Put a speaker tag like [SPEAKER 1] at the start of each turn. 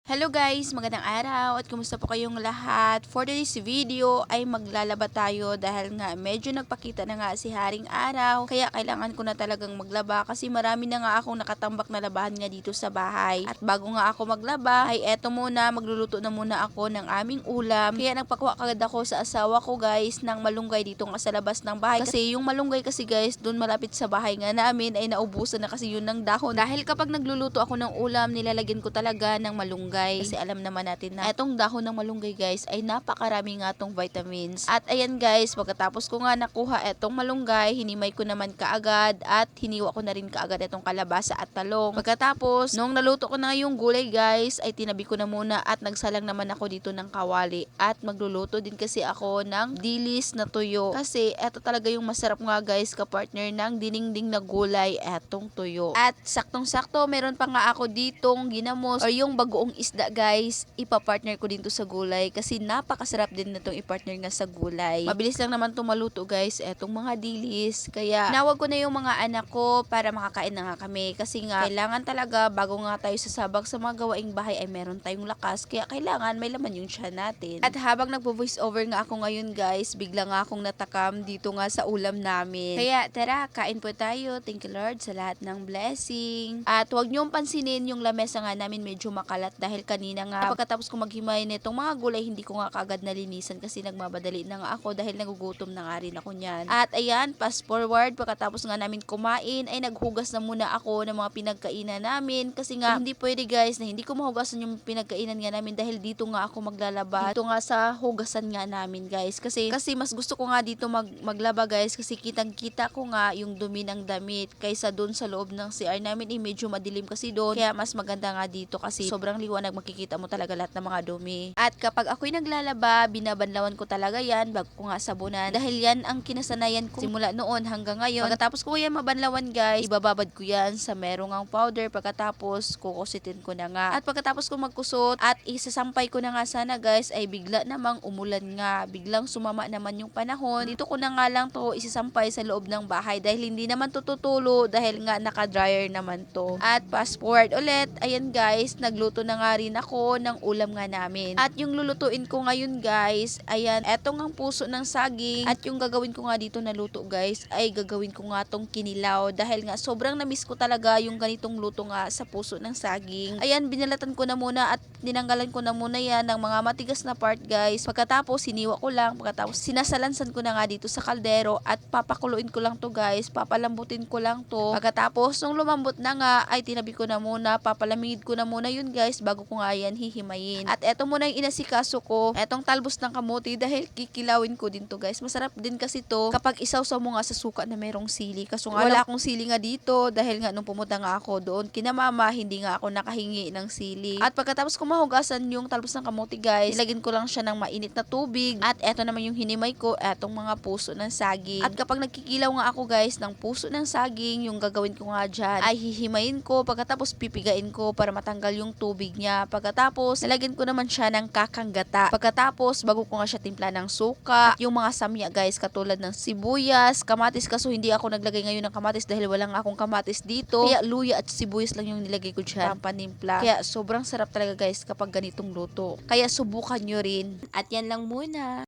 [SPEAKER 1] Hello guys, magandang araw at kumusta po kayong lahat? For today's video ay maglalaba tayo dahil nga medyo nagpakita na nga si Haring Araw kaya kailangan ko na talagang maglaba kasi marami na nga akong nakatambak na labahan nga dito sa bahay. At bago nga ako maglaba ay eto muna, magluluto na muna ako ng aming ulam. Kaya nagpakuha kagad ako sa asawa ko guys ng malunggay dito nga sa labas ng bahay. Kasi yung malunggay kasi guys dun malapit sa bahay nga namin ay naubusan na kasi yun ng dahon. Dahil kapag nagluluto ako ng ulam nilalagyan ko talaga ng malunggay. Kasi alam naman natin na etong dahon ng malunggay guys ay napakarami nga tong vitamins. At ayan guys, pagkatapos ko nga nakuha etong malunggay, hinimay ko naman kaagad at hiniwa ko na rin kaagad etong kalabasa at talong. Pagkatapos, nung naluto ko na yung gulay guys, ay tinabi ko na muna at nagsalang naman ako dito ng kawali. At magluluto din kasi ako ng dilis na tuyo. Kasi eto talaga yung masarap nga guys kapartner ng diningding na gulay etong tuyo. At saktong-sakto, meron pa nga ako ditong ginamos or yung bagoong isda guys, ipapartner ko din to sa gulay kasi napakasarap din na itong ipartner nga sa gulay. Mabilis lang naman itong maluto guys, etong mga dilis. Kaya nawag ko na yung mga anak ko para makakain na nga kami kasi nga kailangan talaga bago nga tayo sasabak sa mga gawaing bahay ay meron tayong lakas kaya kailangan may laman yung tiyan natin. At habang nagpo-voice over nga ako ngayon guys, bigla nga akong natakam dito nga sa ulam namin. Kaya tara, kain po tayo. Thank you Lord sa lahat ng blessing. At huwag niyong pansinin yung lamesa nga namin medyo makalat dahil kanina nga pagkatapos ko maghimay nitong mga gulay hindi ko nga kagad nalinisan kasi nagmamadali na nga ako dahil nagugutom na nga rin ako niyan. At ayan, fast forward pagkatapos nga namin kumain ay naghugas na muna ako ng mga pinagkainan namin kasi nga hindi pwede guys na hindi ko mahugasan yung pinagkainan nga namin dahil dito nga ako maglalaba. Dito nga sa hugasan nga namin guys kasi mas gusto ko nga dito maglaba guys kasi kitang-kita ko nga yung dumi ng damit kaysa doon sa loob ng CR namin medyo madilim kasi doon kaya mas maganda nga dito kasi sobrang liwanag makikita mo talaga lahat ng mga dumi. At kapag ako'y naglalaba, binabanlawan ko talaga yan bago ko nga sabunan dahil yan ang kinasanayan ko simula noon hanggang ngayon. Pagkatapos ko yan mabanlawan guys, ibababad ko yan sa merong ang powder pagkatapos kukusitin ko na nga. At pagkatapos ko magkusot at isasampay ko na nga sana guys ay bigla namang umulan nga. Biglang sumama naman yung panahon. Dito ko na nga lang to isasampay sa loob ng bahay dahil hindi naman to tutulo dahil nga naka-dryer naman to. At fast forward ulit, ayan guys, nagluto na nga rin ako ng ulam nga namin. At yung lulutuin ko ngayon guys, ayan, etong ang puso ng saging. At yung gagawin ko nga dito na luto guys, ay gagawin ko nga tong kinilaw. Dahil nga sobrang namiss ko talaga yung ganitong luto nga sa puso ng saging. Ayan, binalatan ko na muna at tinanggalan ko na muna yan ng mga matigas na part guys. Pagkatapos, hiniwa ko lang. Pagkatapos, sinasalansan ko na nga dito sa kaldero at papakuluin ko lang to guys. Papalambutin ko lang to. Pagkatapos, nung lumambot na nga, ay tinabi ko na muna. Papalamigid ko na muna yun guys bago ko nga yan hihimayin. At eto muna yung inasikaso ko. Etong talbos ng kamuti dahil kikilawin ko din to guys. Masarap din kasi to kapag isawsaw mo nga sa suka na merong sili. Kaso nga wala akong sili nga dito dahil nga nung pumunta nga ako doon kina mama hindi nga ako nakahingi ng sili. At pagkatapos ko mahugasan yung talbos ng kamuti guys, nilagyan ko lang siya ng mainit na tubig. At eto naman yung hinimay ko, etong mga puso ng saging. At kapag nagkikilaw nga ako guys ng puso ng saging, yung gagawin ko nga dyan ay hihimayin ko pagkatapos pipigain ko para matanggal yung tubig niya. Pagkatapos nilagyan ko naman siya ng kakanggata. Pagkatapos bago ko nga siya timpla ng suka, at yung mga samya guys katulad ng sibuyas, kamatis kaso hindi ako naglagay ngayon ng kamatis dahil wala nga akong kamatis dito. Kaya luya at sibuyas lang yung nilagay ko dyan panimpla. Kaya sobrang sarap talaga guys kapag ganitong luto. Kaya subukan nyo rin. At yan lang muna.